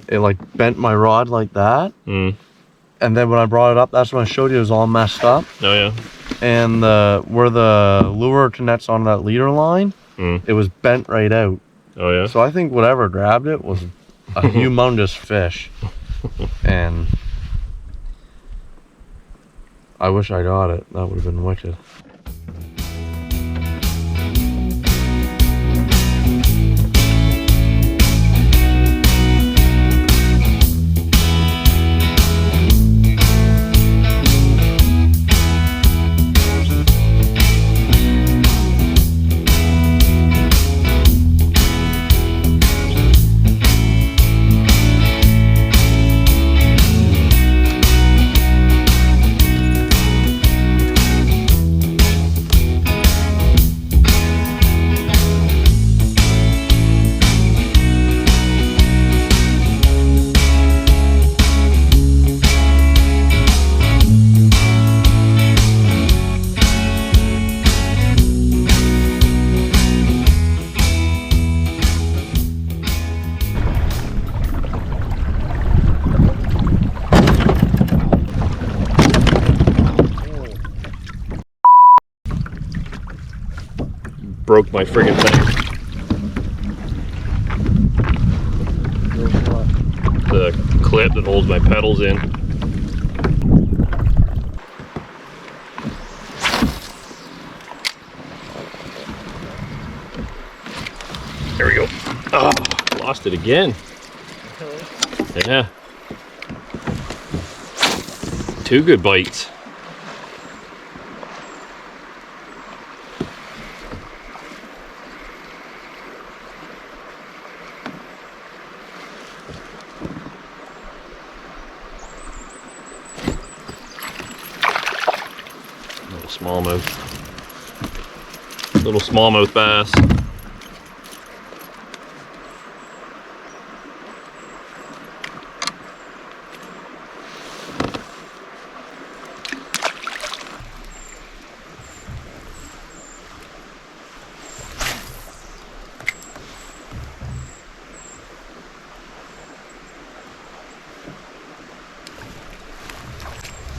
it like bent my rod like that. Mm. And then when I brought it up, that's when I showed you it was all messed up. Oh yeah. And where the lure connects on that leader line, it was bent right out. Oh yeah. So I think whatever grabbed it was a humongous fish. And I wish I got it. That would have been wicked. Broke my friggin' thing. The clip that holds my pedals in. There we go. Oh, lost it again. Yeah. 2 good bites. Little smallmouth bass.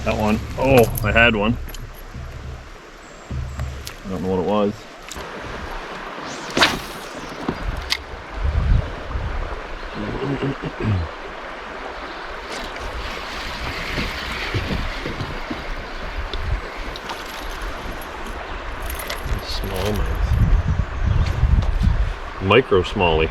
That one. Oh, I had one. I don't know what it was. Smallmouth. Micro smallie.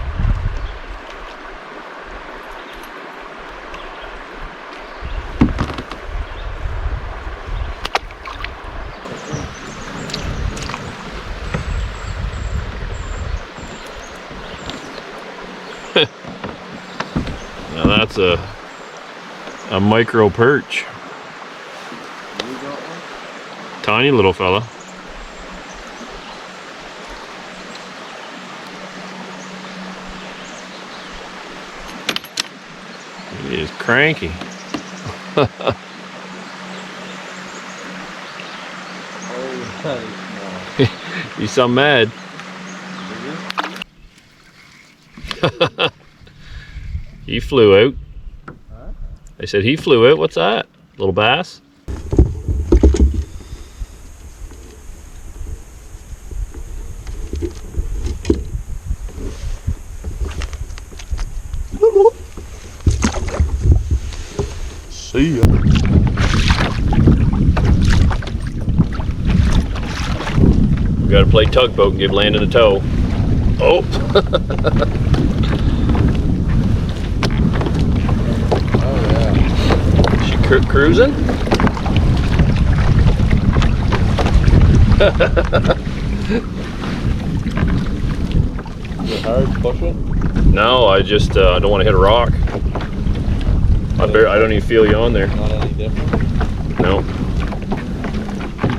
Now that's a micro perch. Tiny little fella. He is cranky. He's so mad. He flew out. Huh? I said he flew out. What's that? Little bass? See ya. We gotta play tugboat and give Landen a tow. Oh! Cruising? Is it hard to push it? No, I just I don't want to hit a rock. I don't even feel you on there. Not any different? No.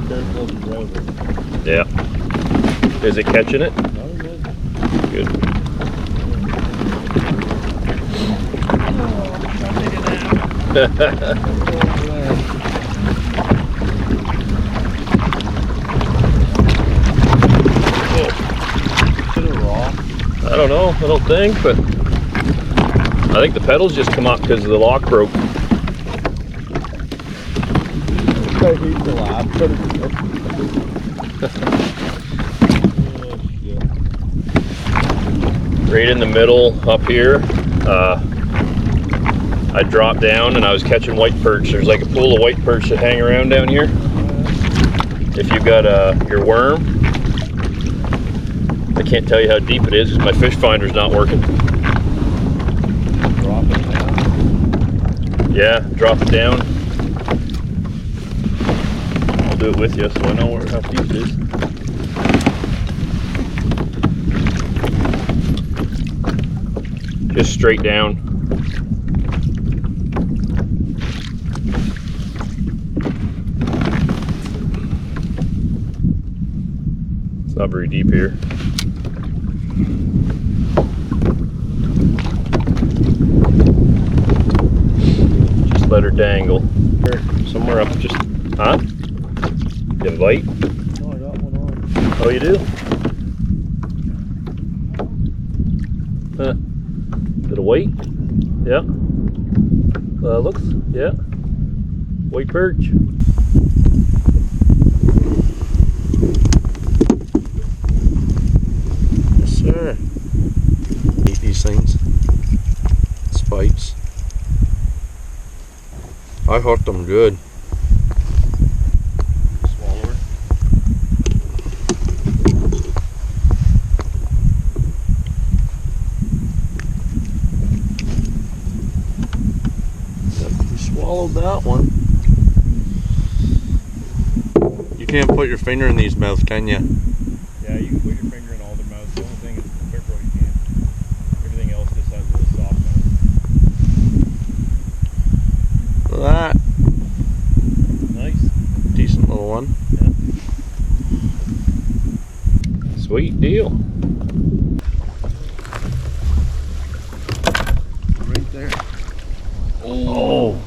Careful of the driver. Yeah. Is it catching it? Oh, good. Good. I don't know, I don't think, but I I think the pedals just come up because the lock broke. I hate the laugh, but Right in the middle up here, I dropped down and I was catching white perch. There's like a pool of white perch that hang around down here. If you've got your worm, I can't tell you how deep it is because my fish finder's not working. drop it down. Yeah, drop it down. I'll do it with you so I know how deep it is. Just straight down. It's not very deep here. Just let her dangle. Here, somewhere up, just, huh? You have a bite? No, I got one on. Oh, you do? Huh. Is it a white? Yeah. Looks, yeah. White perch. Yes, sir. Eat these things. Spikes. I hooked them good. Swallow her. Yep, you swallowed that one. You can't put your finger in these mouths, can you? Yeah, you can put your finger in all their mouths. The only thing is the pickerel you can't. Everything else just has a soft mouth. Look at that. Nice. Decent little one. Yeah. Sweet deal. Right there. Oh.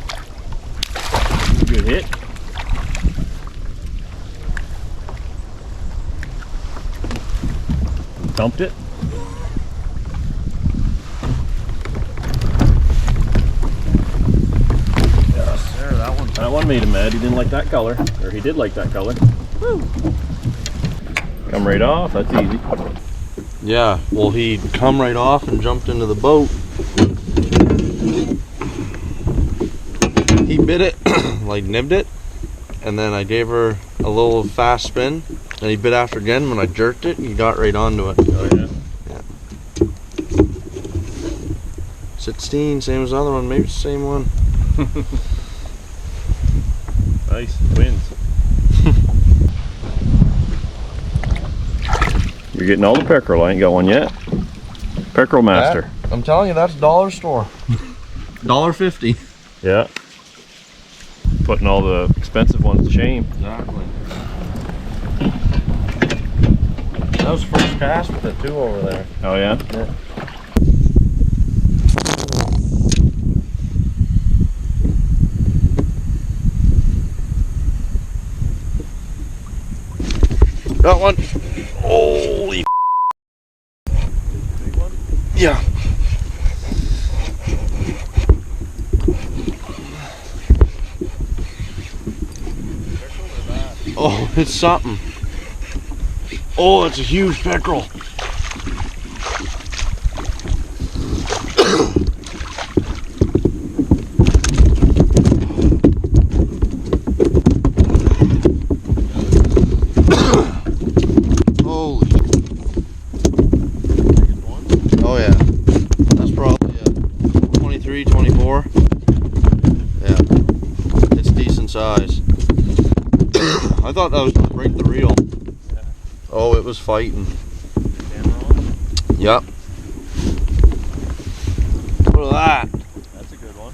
Good hit. Dumped it. Yes, sir. That one made him mad. He didn't like that color. Or he did like that color. Woo. Come right off. That's easy. Yeah, well, he'd come right off and jumped into the boat. He bit it, like nibbed it, and then I gave her a little fast spin, and he bit after again. When I jerked it, he got right onto it. Oh, yeah. 16, same as the other one, maybe it's the same one. Nice. Wins. You're getting all the pickerel. I ain't got one yet. Pickerel master. I'm telling you, that's dollar store. $1.50. Yeah. Putting all the expensive ones to shame. Exactly. That was first cast with it too over there. Oh, yeah? Yeah. Got one. Holy. Big one? Yeah. Oh, it's something. Oh, it's a huge pickerel. Holy. Oh yeah. That's probably 23, 24. Yeah. It's decent size. I thought that was gonna break the reel. Yeah. Oh, it was fighting. Camera on? Yep. Look at that. That's a good one.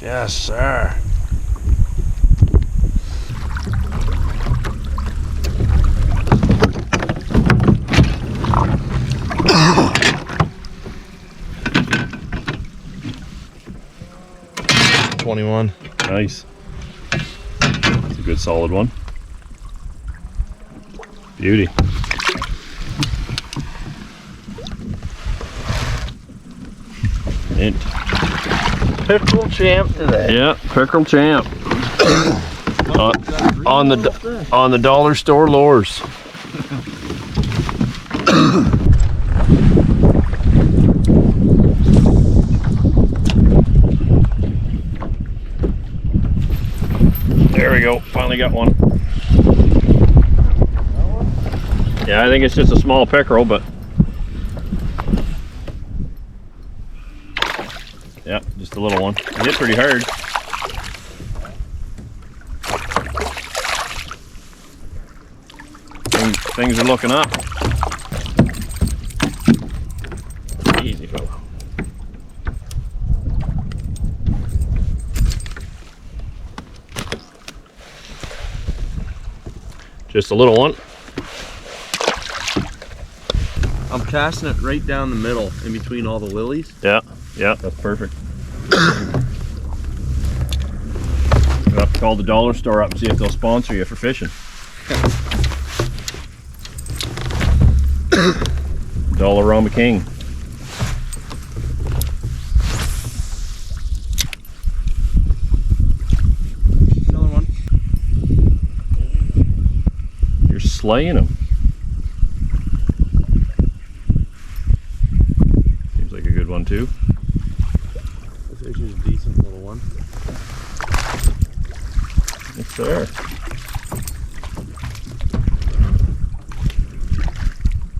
Yes, sir. $21. Nice. That's a good solid one. Beauty. Pickerel champ today. Yeah, pickerel champ. On the dollar store lures. There we go. Finally got one. Yeah, I think it's just a small pickerel, but yeah, just a little one. It hit pretty hard. Things are looking up. Easy, fella. Just a little one. I'm casting it right down the middle, in between all the lilies. Yeah, yeah, that's perfect. You'll have to call the dollar store up and see if they'll sponsor you for fishing. Dollarama King. Another one. You're slaying them. Seems like a good one too. This fish is a decent little one. It's there.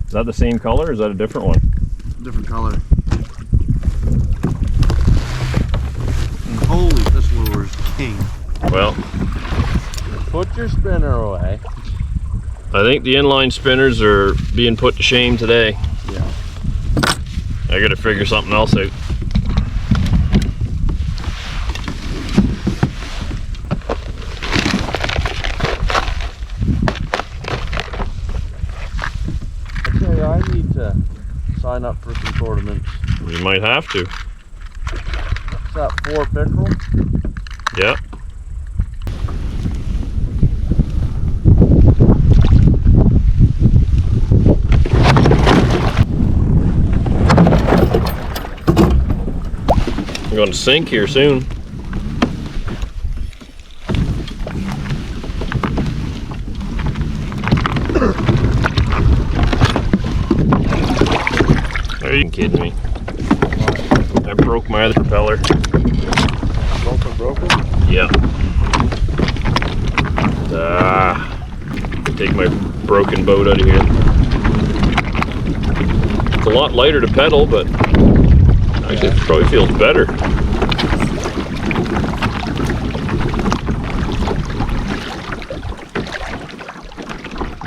Is that the same color or is that a different one? Different color. And holy, this lure is king. Well, Put your spinner away. I think the inline spinners are being put to shame today. Yeah. I gotta figure something else out. Okay, I need to sign up for some tournaments. You might have to. What's that, 4 pickerel? Yeah. I'm going to sink here soon. Are you kidding me? I broke my other propeller. Broken? Yeah. Take my broken boat out of here. It's a lot lighter to pedal, but actually it probably feels better.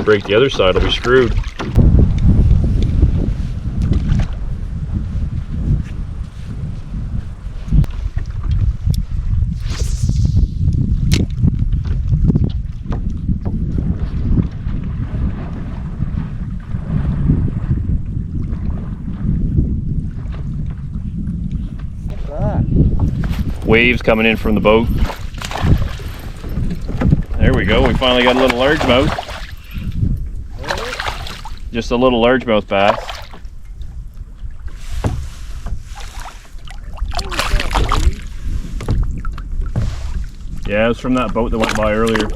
Break the other side, I'll be screwed. Waves coming in from the boat. There we go, we finally got a little largemouth. Just a little largemouth bass. Yeah, it was from that boat that went by earlier.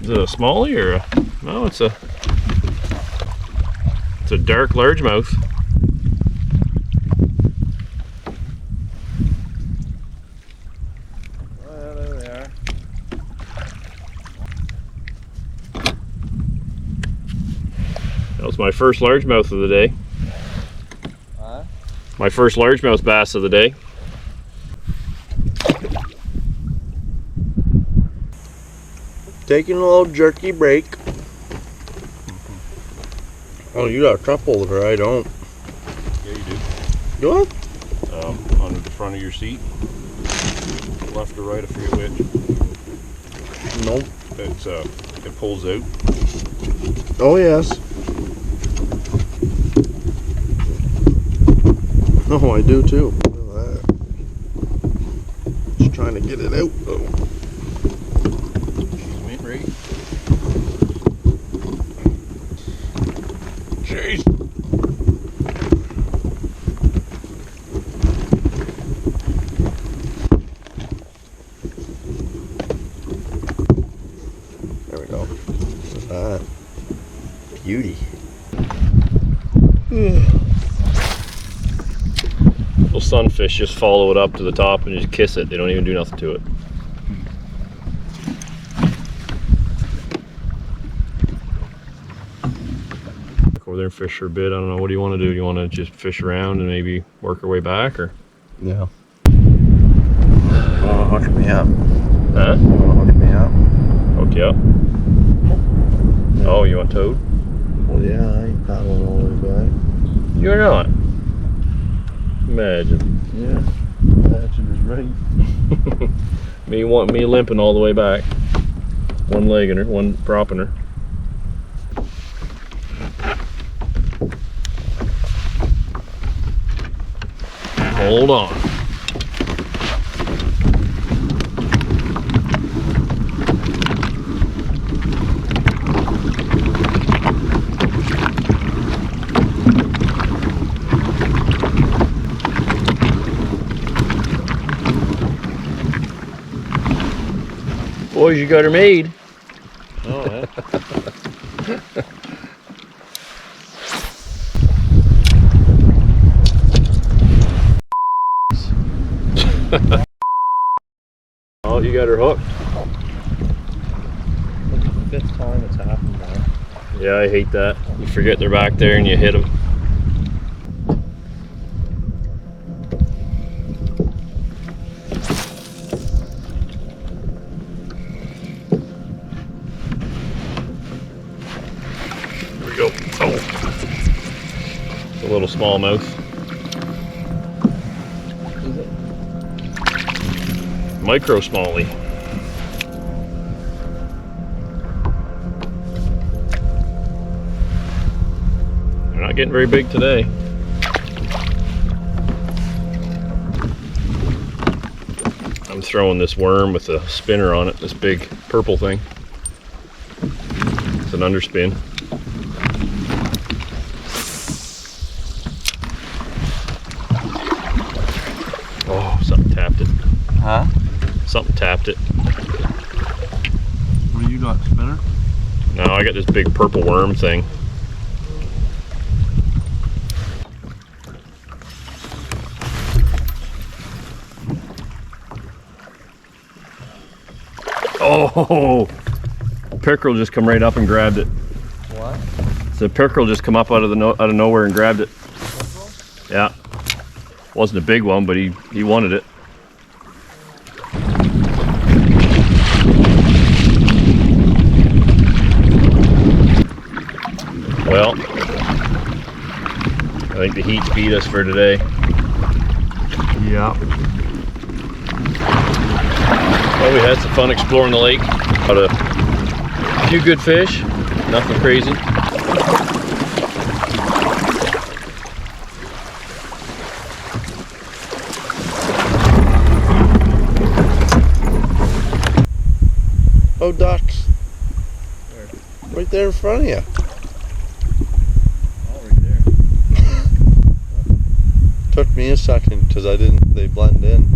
Is it a smallie or a... No, it's a dark largemouth. That was my first largemouth of the day. My first largemouth bass of the day. Taking a little jerky break. Oh, you got a cup holder, I don't. Yeah, you do. Do I? On the front of your seat. Left or right, I forget which. Nope. It pulls out. Oh, yes. No, I do too. Look at that. Just trying to get it out though. Excuse me, right? Jeez. beauty. Little sunfish just follow it up to the top and just kiss it. They don't even do nothing to it. Over there and fish for a bit. I don't know. What do you want to do? Do you want to just fish around and maybe work our way back, or? Yeah. You wanna hook me up? Huh? You wanna hook me up? Hook you up? Yeah. Oh, you want toad? Well, yeah, I ain't paddling all the way back. You're not. Imagine. Yeah. Imagine is right. Me want me limping all the way back. One legging her, one propping her. Hold on. Boys, you got her made. Oh, yeah. Oh, you got her hooked. Look at the 5th time it's happened now. Yeah, I hate that. You forget they're back there and you hit them. There we go. Oh, it's a little smallmouth. Is it? Micro smallie. They're not getting very big today. I'm throwing this worm with a spinner on it, this big purple thing. It's an underspin. Oh, something tapped it. Huh? Something tapped it. What do you got, spinner? No, I got this big purple worm thing. Oh, pickerel just come right up and grabbed it. What? The pickerel just come up out of nowhere and grabbed it. Yeah, wasn't a big one, but he wanted it. Well, I think the heat's beat us for today. Yeah. Well, we had some fun exploring the lake. Caught a few good fish, nothing crazy. Oh, ducks. Right there in front of you. Oh, right there. Took me a second because they blend in.